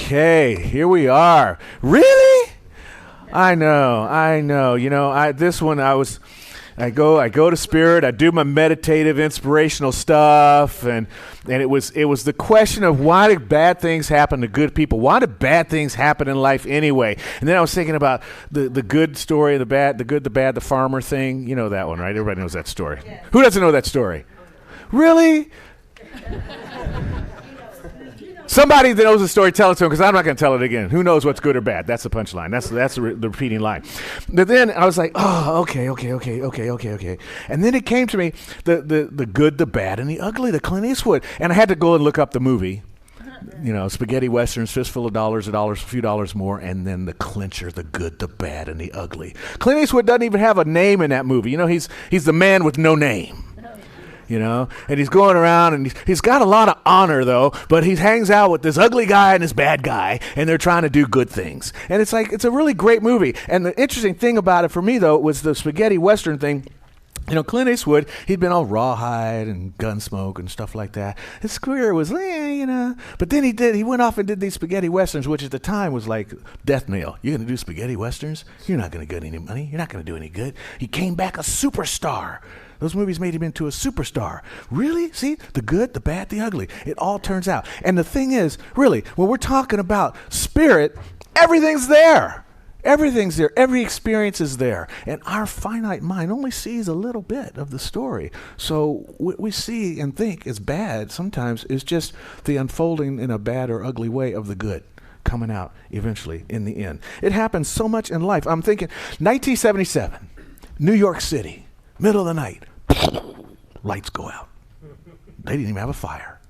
Okay, here we are. Really? I know. This one I go to Spirit. I do my meditative, inspirational stuff, and it was the question of why do bad things happen to good people? Why do bad things happen in life anyway? And then I was thinking about the good story, the bad, the good, the bad, the farmer thing. You know that one, right? Everybody knows that story. Yes. Who doesn't know that story? Really? Somebody that knows the story, tell it to him, because I'm not going to tell it again. Who knows what's good or bad? That's the punchline. That's the repeating line. But then I was like, oh, okay. And then it came to me, the good, the bad, and the ugly, the Clint Eastwood. And I had to go and look up the movie. Spaghetti westerns, fistful of dollars, a few dollars more, and then the clincher, the good, the bad, and the ugly. Clint Eastwood doesn't even have a name in that movie. He's the man with no name. And he's going around, and he's got a lot of honor, though, but he hangs out with this ugly guy and this bad guy, and they're trying to do good things. And it's a really great movie. And the interesting thing about it for me, though, was the spaghetti western thing. Clint Eastwood, he'd been all rawhide and Gunsmoke and stuff like that. His career was, but then he went off and did these spaghetti westerns, which at the time was like death knell. You're going to do spaghetti westerns? You're not going to get any money. You're not going to do any good. He came back a superstar. Those movies made him into a superstar. Really? See? The good, the bad, the ugly. It all turns out. And the thing is, really, when we're talking about spirit, everything's there. Everything's there. Every experience is there. And our finite mind only sees a little bit of the story. So what we see and think is bad sometimes is just the unfolding in a bad or ugly way of the good coming out eventually in the end. It happens so much in life. I'm thinking 1977, New York City. Middle of the night, lights go out. They didn't even have a fire.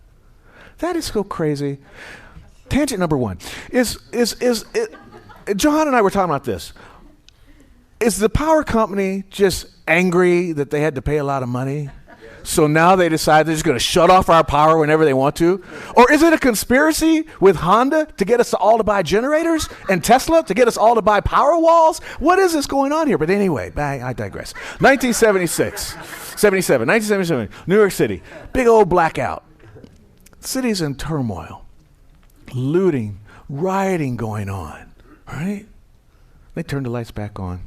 That is so crazy. Tangent number one is John and I were talking about this. Is the power company just angry that they had to pay a lot of money? So now they decide they're just going to shut off our power whenever they want to? Or is it a conspiracy with Honda to get us all to buy generators and Tesla to get us all to buy power walls? What is this going on here? But anyway, I digress. 1977, New York City, big old blackout. City's in turmoil, looting, rioting going on, right? They turned the lights back on.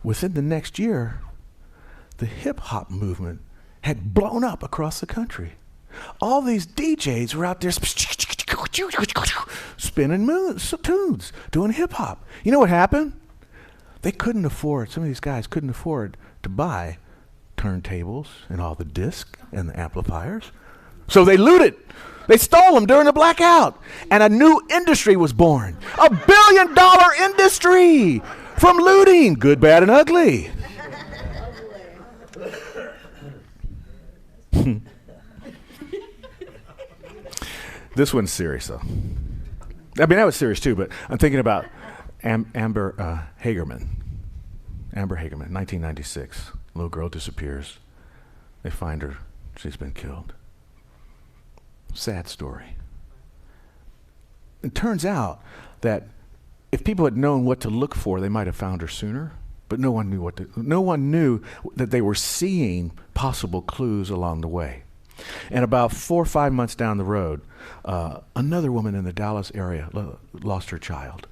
Within the next year, the hip-hop movement had blown up across the country. All these DJs were out there spinning tunes, doing hip-hop. You know what happened? Some of these guys couldn't afford to buy turntables and all the discs and the amplifiers. So they looted. They stole them during the blackout. And a new industry was born. $1 billion industry from looting. Good, bad, and ugly. This one's serious, though. I mean, that was serious, too, but I'm thinking about Amber Hagerman. Amber Hagerman, 1996. Little girl disappears. They find her. She's been killed. Sad story. It turns out that if people had known what to look for, they might have found her sooner. But no one knew that they were seeing possible clues along the way. And about 4 or 5 months down the road, another woman in the Dallas area lost her child.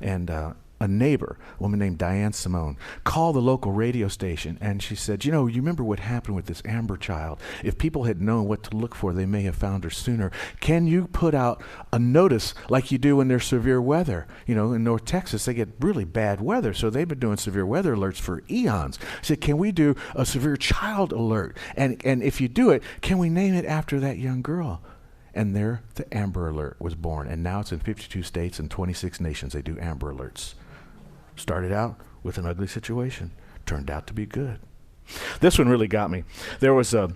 And a neighbor, a woman named Diane Simone, called the local radio station, and she said, you remember what happened with this Amber child? If people had known what to look for, they may have found her sooner. Can you put out a notice like you do when there's severe weather? In North Texas, they get really bad weather, so they've been doing severe weather alerts for eons. She said, can we do a severe child alert? And if you do it, can we name it after that young girl? And there, the Amber Alert was born, and now it's in 52 states and 26 nations. They do Amber Alerts. Started out with an ugly situation. Turned out to be good. This one really got me. There was a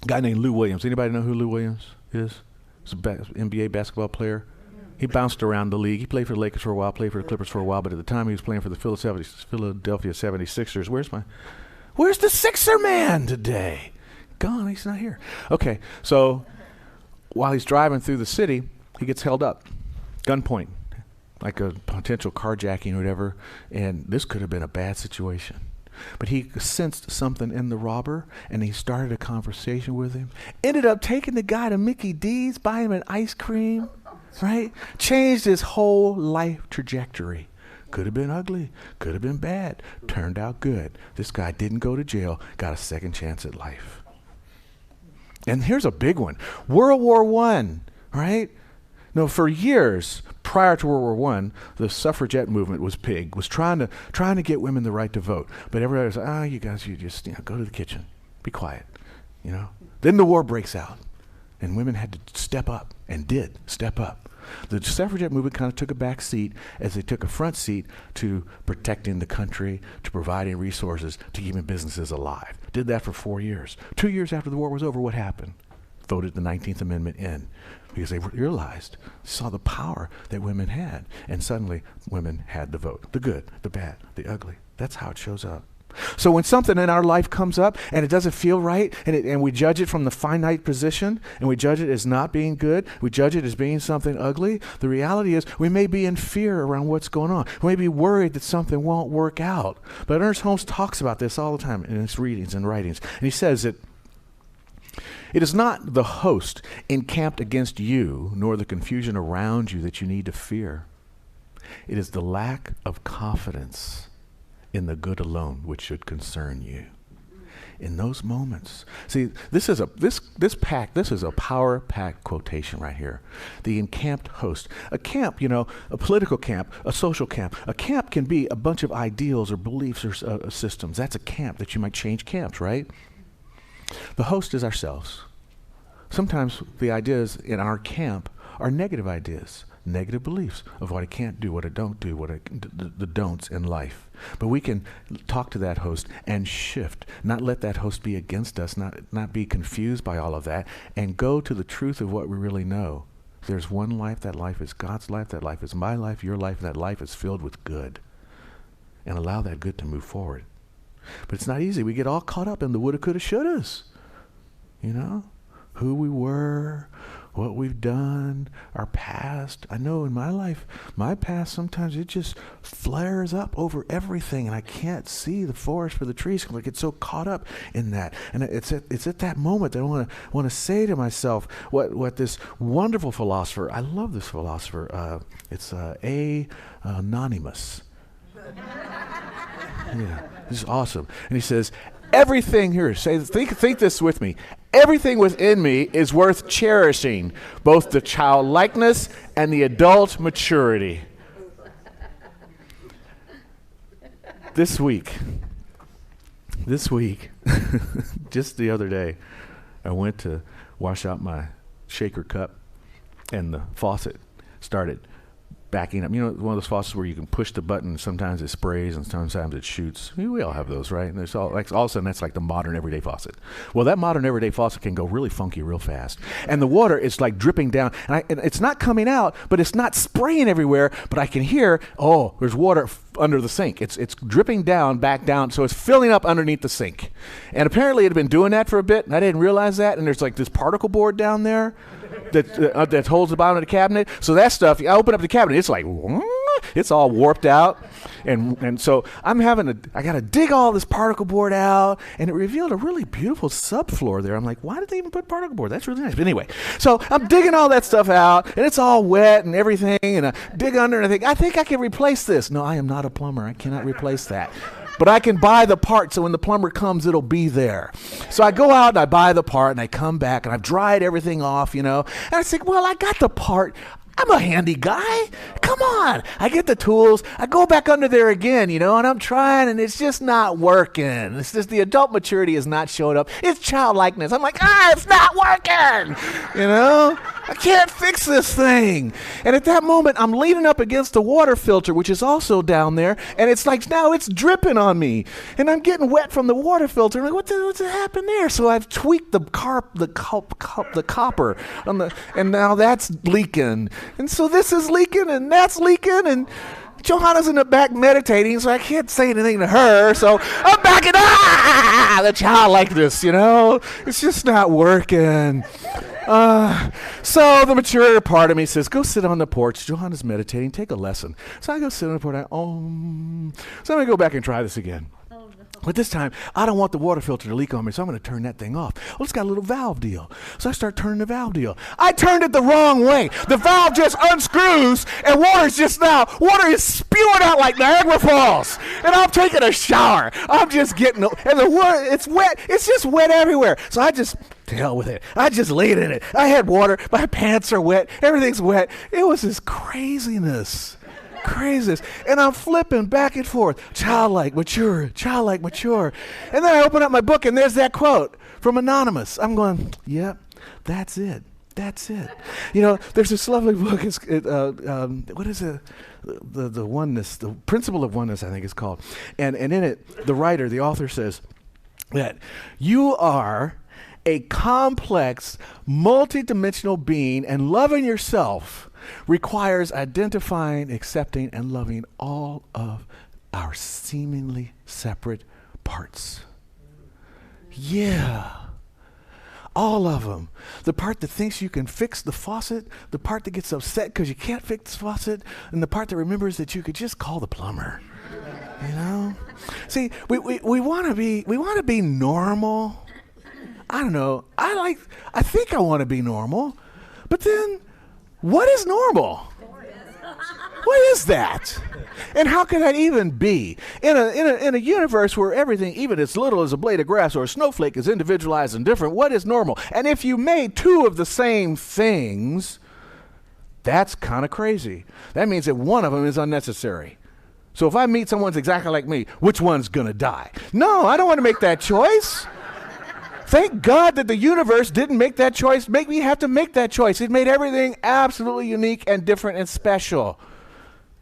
guy named Lou Williams. Anybody know who Lou Williams is? He's an NBA basketball player. He bounced around the league. He played for the Lakers for a while, played for the Clippers for a while, but at the time he was playing for the Philadelphia 76ers. Where's the Sixer man today? Gone. He's not here. Okay, so while he's driving through the city, he gets held up. Gunpoint. Like a potential carjacking or whatever, and this could have been a bad situation. But he sensed something in the robber, and he started a conversation with him. Ended up taking the guy to Mickey D's, buying him an ice cream. right? Changed his whole life trajectory. Could have been ugly, could have been bad, turned out good. This guy didn't go to jail, got a second chance at life. And here's a big one. World War I, right? No, for years prior to World War I, the suffragette movement was big, was trying to get women the right to vote. But everybody was like, you guys, you just go to the kitchen, be quiet, Then the war breaks out, and women had to step up, and did step up. The suffragette movement kind of took a back seat as they took a front seat to protecting the country, to providing resources, to keeping businesses alive. Did that for 4 years. 2 years after the war was over, what happened? Voted the 19th Amendment in because they realized, saw the power that women had, and suddenly women had the vote. The good, the bad, the ugly. That's how it shows up. So when something in our life comes up and it doesn't feel right, and we judge it from the finite position, and we judge it as not being good, we judge it as being something ugly, the reality is we may be in fear around what's going on. We may be worried that something won't work out. But Ernest Holmes talks about this all the time in his readings and writings. And he says that it is not the host encamped against you, nor the confusion around you that you need to fear. It is the lack of confidence in the good alone which should concern you. In those moments, see, this is a power-packed quotation right here. The encamped host. A camp, a political camp, a social camp. A camp can be a bunch of ideals or beliefs or systems. That's a camp that you might change camps, right? The host is ourselves. Sometimes the ideas in our camp are negative ideas, negative beliefs of what I can't do, what I don't do, the don'ts in life. But we can talk to that host and shift, not let that host be against us, not be confused by all of that, and go to the truth of what we really know. There's one life, that life is God's life, that life is my life, your life, that life is filled with good. And allow that good to move forward. But it's not easy. We get all caught up in the woulda, coulda, shouldas. Who we were, what we've done, our past. I know in my life, my past, sometimes it just flares up over everything, and I can't see the forest for the trees because I get so caught up in that. And it's at that moment that I want to say to myself what this wonderful philosopher, I love this philosopher, it's Anonymous. Yeah, this is awesome. And he says, everything here, think this with me. Everything within me is worth cherishing, both the childlikeness and the adult maturity. This week, just the other day, I went to wash out my shaker cup, and the faucet started backing up. One of those faucets where you can push the button, sometimes it sprays and sometimes it shoots. We all have those, right? And there's all of a sudden that's like the modern everyday faucet. Well, that modern everyday faucet can go really funky real fast. And the water is like dripping down. And it's not coming out, but it's not spraying everywhere. But I can hear, there's water under the sink. It's dripping back down, so it's filling up underneath the sink. And apparently it had been doing that for a bit, and I didn't realize that. And there's like this particle board down there that holds the bottom of the cabinet. So that stuff, I open up the cabinet, it's like, it's all warped out. And so I got to dig all this particle board out, and it revealed a really beautiful subfloor there. I'm like, why did they even put particle board? That's really nice. But anyway, so I'm digging all that stuff out, and it's all wet and everything, and I dig under, and I think I can replace this. No, I am not a plumber. I cannot replace that. But I can buy the part, so when the plumber comes, it'll be there. So I go out and I buy the part, and I come back, and I've dried everything off, and I think, well, I got the part. I'm a handy guy. Come on. I get the tools. I go back under there again, and I'm trying, and it's just not working. It's just the adult maturity is not showing up. It's childlikeness. I'm like, it's not working. I can't fix this thing. And at that moment, I'm leaning up against the water filter, which is also down there, and it's like now it's dripping on me, and I'm getting wet from the water filter. I'm like, what's happened there? So I've tweaked the copper and now that's leaking. And so this is leaking and that's leaking, and Johanna's in the back meditating, so I can't say anything to her. So I'm backing the child like this, it's just not working. So the mature part of me says, go sit on the porch. Johanna's meditating, take a lesson. So I go sit on the porch. So I'm going to go back and try this again. But this time, I don't want the water filter to leak on me, so I'm going to turn that thing off. Well, it's got a little valve deal. So I start turning the valve deal. I turned it the wrong way. The valve just unscrews, and water is spewing out like Niagara Falls. And I'm taking a shower. I'm just getting, and the water, it's wet. It's just wet everywhere. So to hell with it. I just laid in it. I had water. My pants are wet. Everything's wet. It was this craziness. And I'm flipping back and forth. Childlike, mature. And then I open up my book, and there's that quote from Anonymous. I'm going, yep, that's it. You know, there's this lovely book. What is it? The oneness, the principle of oneness, I think it's called. And in it, the author says that you are a complex, multidimensional being, and loving yourself requires identifying, accepting, and loving all of our seemingly separate parts. Yeah. All of them. The part that thinks you can fix the faucet, the part that gets upset because you can't fix the faucet, and the part that remembers that you could just call the plumber. You know? See, we want to be normal. I don't know. I think I want to be normal. But then, what is normal? What is that? And how can that even be? In a universe where everything, even as little as a blade of grass or a snowflake, is individualized and different, what is normal? And if you made two of the same things, that's kind of crazy. That means that one of them is unnecessary. So if I meet someone who's exactly like me, which one's going to die? No, I don't want to make that choice. Thank God that the universe didn't make that choice, make me have to make that choice. It made everything absolutely unique and different and special.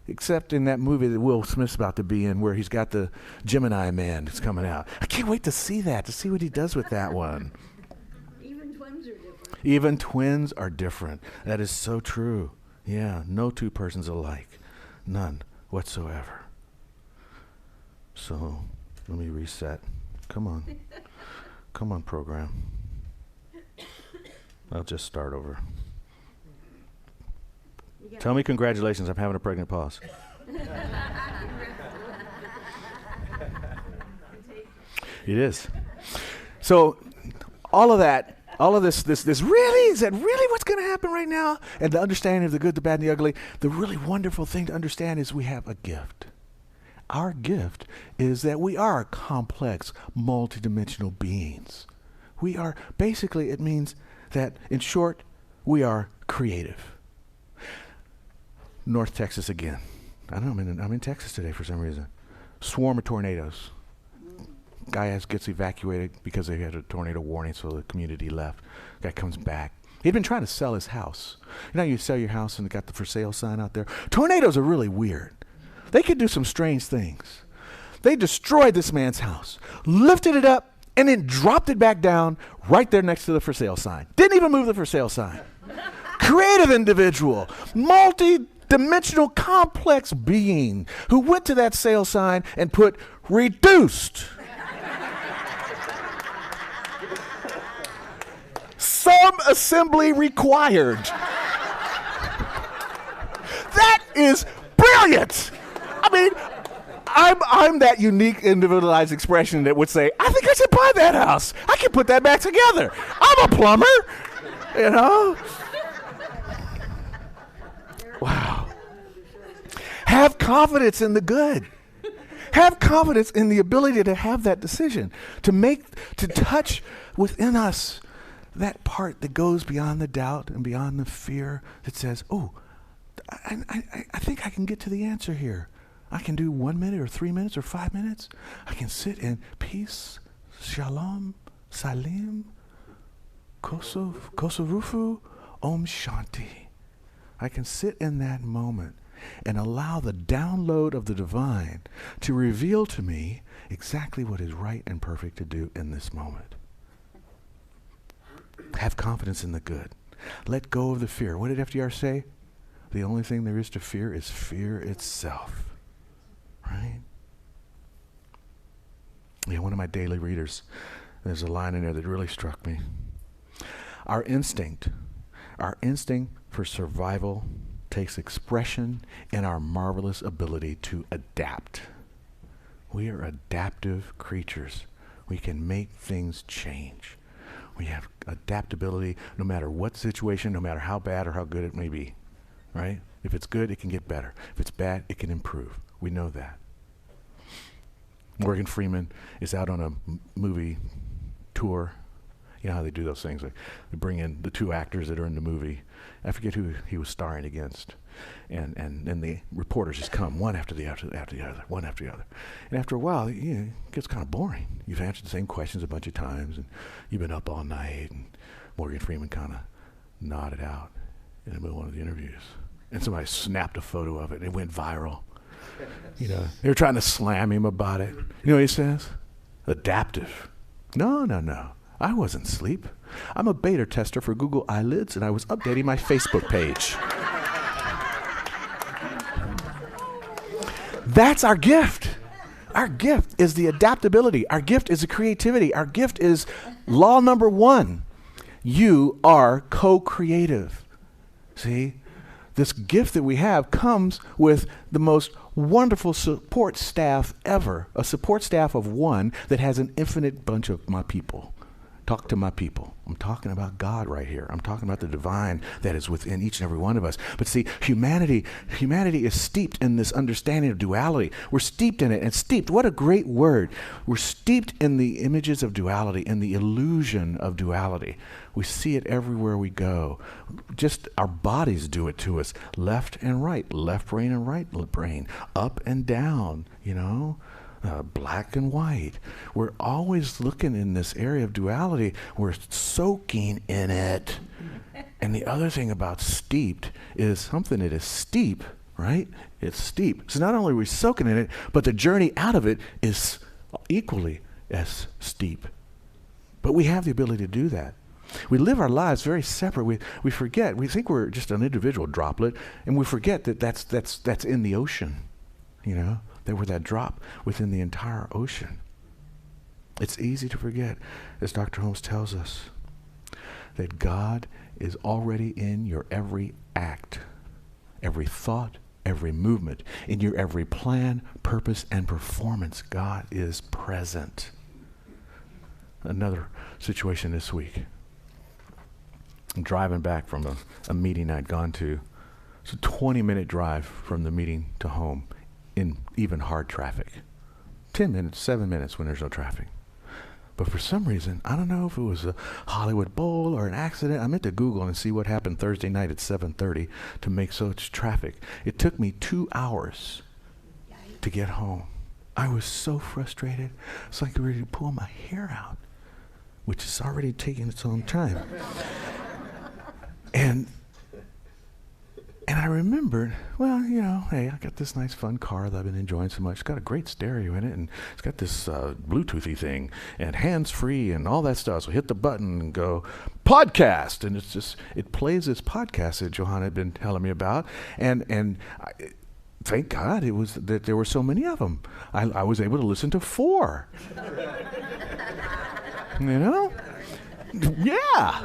Except in that movie that Will Smith's about to be in where he's got the Gemini man that's coming out. I can't wait to see what he does with that one. Even twins are different. That is so true. Yeah, no two persons alike. None whatsoever. So, let me reset. Come on. Come on, program. I'll just start over. Tell me congratulations, I'm having a pregnant pause. It is. So, all of this really, is that really what's going to happen right now? And the understanding of the good, the bad, and the ugly, the really wonderful thing to understand is we have a gift. Our gift is that we are complex, multidimensional beings. We are, basically, it means that, in short, we are creative. North Texas again. I don't know, I'm in Texas today for some reason. Swarm of tornadoes. Guy gets evacuated because they had a tornado warning, so the community left. Guy comes back. He'd been trying to sell his house. You know, you sell your house and they got the for sale sign out there. Tornadoes are really weird. They could do some strange things. They destroyed this man's house, lifted it up, and then dropped it back down right there next to the for sale sign. Didn't even move the for sale sign. Creative individual, multi-dimensional, complex being who went to that sale sign and put reduced. Some assembly required. That is brilliant. I mean, I'm that unique individualized expression that would say, I think I should buy that house. I can put that back together. I'm a plumber, you know? Wow. Have confidence in the good. Have confidence in the ability to have that decision, to touch within us that part that goes beyond the doubt and beyond the fear that says, oh, I think I can get to the answer here. I can do 1 minute or 3 minutes or 5 minutes. I can sit in peace, shalom, salim, kosovufu, om shanti. I can sit in that moment and allow the download of the divine to reveal to me exactly what is right and perfect to do in this moment. Have confidence in the good. Let go of the fear. What did FDR say? The only thing there is to fear is fear itself. Right? Yeah, one of my daily readers, there's a line in there that really struck me. Our instinct for survival takes expression in our marvelous ability to adapt. We are adaptive creatures. We can make things change. We have adaptability no matter what situation, no matter how bad or how good it may be, right? If it's good, it can get better. If it's bad, it can improve. We know that. Morgan Freeman is out on a movie tour. You know how they do those things. They bring in the two actors that are in the movie. I forget who he was starring against. And then the reporters just come one after the other, one after the other. And after a while, it gets kind of boring. You've answered the same questions a bunch of times, and you've been up all night, and Morgan Freeman kind of nodded out in the middle of one of the interviews. And somebody snapped a photo of it, and it went viral. They were trying to slam him about it. You know what he says? Adaptive. No. I wasn't asleep. I'm a beta tester for Google Eyelids, and I was updating my Facebook page. That's our gift. Our gift is the adaptability. Our gift is the creativity. Our gift is law number 1. You are co-creative. See? This gift that we have comes with the most wonderful support staff ever. A support staff of 1 that has an infinite bunch of my people. Talk to my people. I'm talking about God right here. I'm talking about the divine that is within each and every one of us. But see, humanity is steeped in this understanding of duality. We're steeped in it. And steeped, what a great word. We're steeped in the images of duality, in the illusion of duality. We see it everywhere we go. Just our bodies do it to us. Left and right. Left brain and right brain. Up and down, black and white. We're always looking in this area of duality. We're soaking in it. And the other thing about steeped is something that is steep, right? It's steep. So not only are we soaking in it, but the journey out of it is equally as steep. But we have the ability to do that. We live our lives very separate. We forget. We think we're just an individual droplet, and we forget that that's in the ocean, that we're that drop within the entire ocean. It's easy to forget, as Dr. Holmes tells us, that God is already in your every act, every thought, every movement, in your every plan, purpose, and performance. God is present. Another situation this week. I'm driving back from a meeting I'd gone to. It's a 20-minute drive from the meeting to home in even hard traffic. 10 minutes, 7 minutes when there's no traffic. But for some reason, I don't know if it was a Hollywood Bowl or an accident. I meant to Google and see what happened Thursday night at 7:30 to make such traffic. It took me 2 hours to get home. I was so frustrated. It's like ready to pull my hair out, which is already taking its own time. And I remembered, hey, I got this nice fun car that I've been enjoying so much. It's got a great stereo in it, and it's got this Bluetoothy thing, and hands-free, and all that stuff. So hit the button and go, podcast! And it plays this podcast that Johanna had been telling me about, and thank God it was that there were so many of them. I was able to listen to 4. Yeah.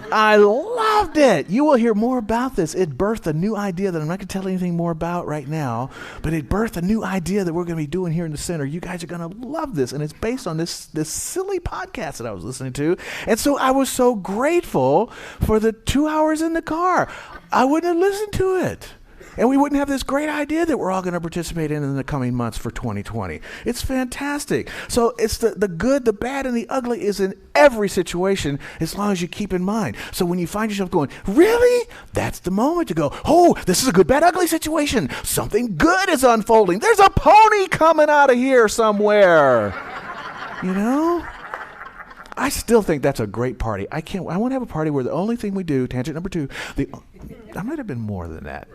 I loved it. You will hear more about this. It birthed a new idea that I'm not going to tell anything more about right now, but it birthed a new idea that we're going to be doing here in the center. You guys are going to love this, and it's based on this silly podcast that I was listening to. And so I was so grateful for the 2 hours in the car. I wouldn't have listened to it. And we wouldn't have this great idea that we're all going to participate in the coming months for 2020. It's fantastic. So it's the good, the bad, and the ugly is in every situation as long as you keep in mind. So when you find yourself going, really? That's the moment to go, oh, this is a good, bad, ugly situation. Something good is unfolding. There's a pony coming out of here somewhere. I still think that's a great party. I want to have a party where the only thing we do, tangent number 2, I might have been more than that.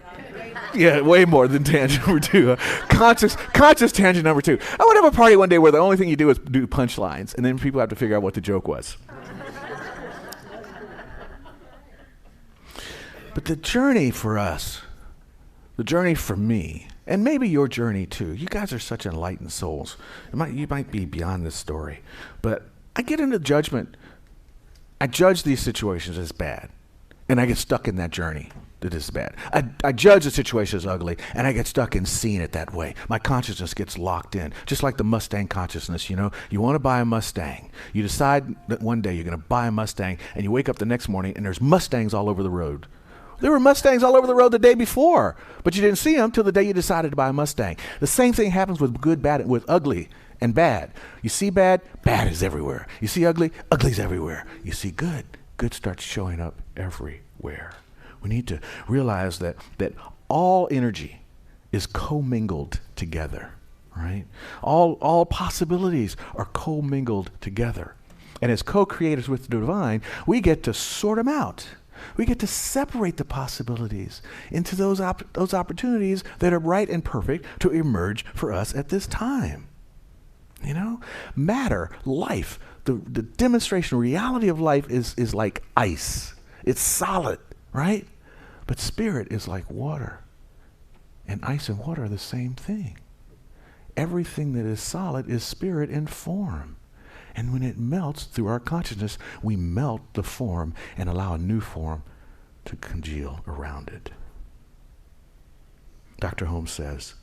Yeah, way more than tangent number 2. Conscious tangent number 2. I want to have a party one day where the only thing you do is do punchlines, and then people have to figure out what the joke was. But the journey for us, the journey for me, and maybe your journey too. You guys are such enlightened souls. You might be beyond this story, but I get into judgment. I judge these situations as bad, and I get stuck in that journey. that this is bad. I judge the situation as ugly, and I get stuck in seeing it that way. My consciousness gets locked in, just like the Mustang consciousness. You know, you want to buy a Mustang. You decide that one day you're going to buy a Mustang, and you wake up the next morning, and there's Mustangs all over the road. There were Mustangs all over the road the day before, but you didn't see them till the day you decided to buy a Mustang. The same thing happens with good, bad, with ugly and bad. You see bad, bad is everywhere. You see ugly, ugly's everywhere. You see good, good starts showing up everywhere. We need to realize that all energy is commingled together, right? All possibilities are commingled together. And as co-creators with the divine, we get to sort them out. We get to separate the possibilities into those opportunities that are right and perfect to emerge for us at this time. You know, matter, life, the demonstration, reality of life is like ice. It's solid, right? But spirit is like water. And ice and water are the same thing. Everything that is solid is spirit in form. And when it melts through our consciousness, we melt the form and allow a new form to congeal around it. Dr. Holmes says,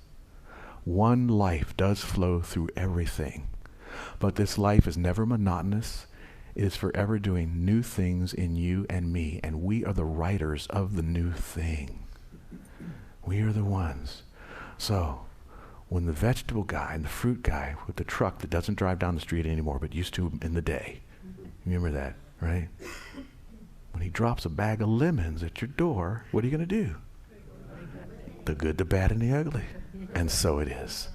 one life does flow through everything, but this life is never monotonous. It is forever doing new things in you and me, and we are the writers of the new thing. We are the ones. So, when the vegetable guy and the fruit guy with the truck that doesn't drive down the street anymore, but used to in the day, remember that, right? When he drops a bag of lemons at your door, what are you going to do? The good, the bad, and the ugly. And so it is.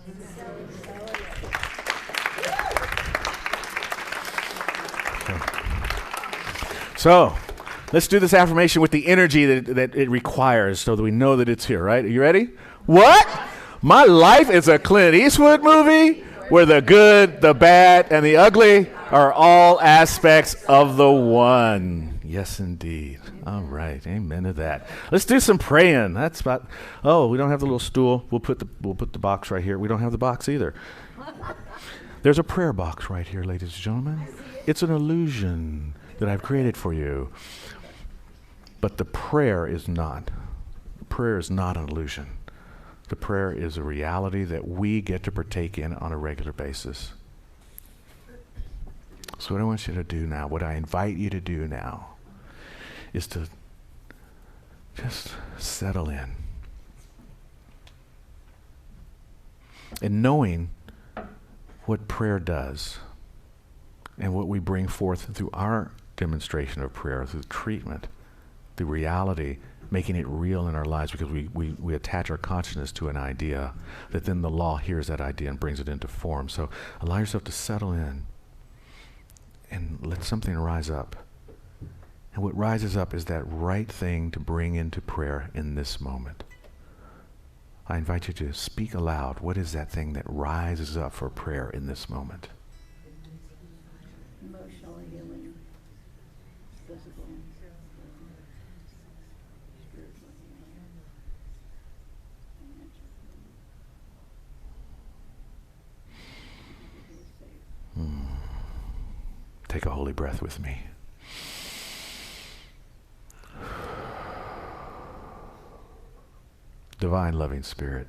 So, let's do this affirmation with the energy that it requires so that we know that it's here, right? Are you ready? What? My life is a Clint Eastwood movie where the good, the bad, and the ugly are all aspects of the one. Yes, indeed. All right. Amen to that. Let's do some praying. That's about, we don't have the little stool. We'll put the box right here. We don't have the box either. There's a prayer box right here, ladies and gentlemen. It's an illusion that I've created for you. But the prayer is not. Prayer is not an illusion. The prayer is a reality that we get to partake in on a regular basis. So what I want you to do now, what I invite you to do now, is to just settle in. And knowing what prayer does and what we bring forth through our demonstration of prayer, through treatment, the reality, making it real in our lives, because we attach our consciousness to an idea that then the law hears that idea and brings it into form. So allow yourself to settle in and let something rise up. And what rises up is that right thing to bring into prayer in this moment. I invite you to speak aloud. What is that thing that rises up for prayer in this moment? Emotional healing, physical, spiritual healing. Take a holy breath with me. Divine loving Spirit,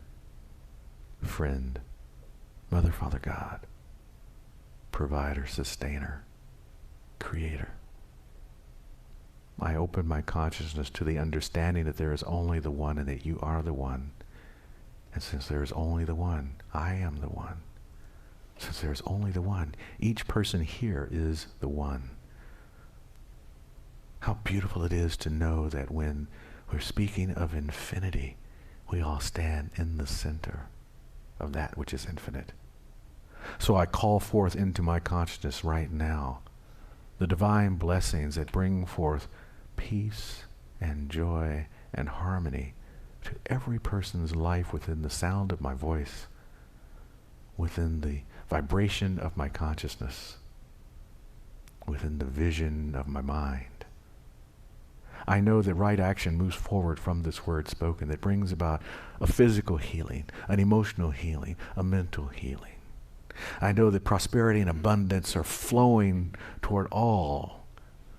friend, Mother, Father, God, provider, sustainer, creator. I open my consciousness to the understanding that there is only the one and that you are the one. And since there is only the one, I am the one. Since there is only the one, each person here is the one. How beautiful it is to know that when we're speaking of infinity, we all stand in the center of that which is infinite. So I call forth into my consciousness right now the divine blessings that bring forth peace and joy and harmony to every person's life within the sound of my voice, within the vibration of my consciousness, within the vision of my mind. I know that right action moves forward from this word spoken that brings about a physical healing, an emotional healing, a mental healing. I know that prosperity and abundance are flowing toward all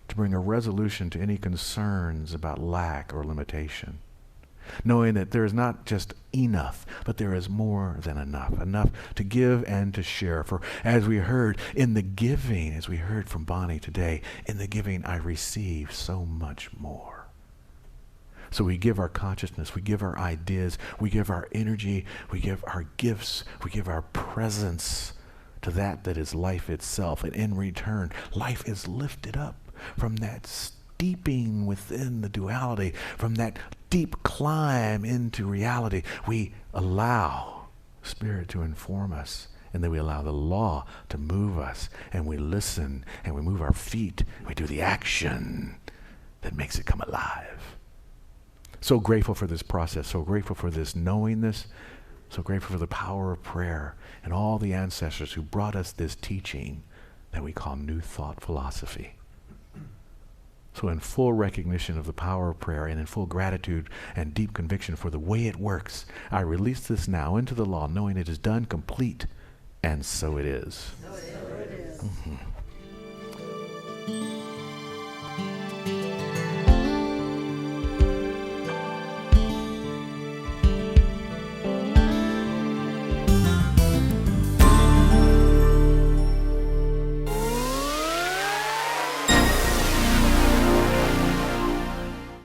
to bring a resolution to any concerns about lack or limitation. knowing that there is not just enough, but there is more than enough, enough to give and to share. For as we heard in the giving, as we heard from Bonnie today, in the giving I receive so much more. So we give our consciousness, we give our ideas, we give our energy, we give our gifts, we give our presence to that is life itself. And in return, life is lifted up from that steeping within the duality, from that deep climb into reality. We allow Spirit to inform us, and then we allow the law to move us, and we listen, and we move our feet, we do the action that makes it come alive. So grateful for this process, so grateful for this knowingness, so grateful for the power of prayer and all the ancestors who brought us this teaching that we call New Thought philosophy. So in full recognition of the power of prayer and in full gratitude and deep conviction for the way it works, I release this now into the law, knowing it is done, complete, and so it is. So it is. Mm-hmm.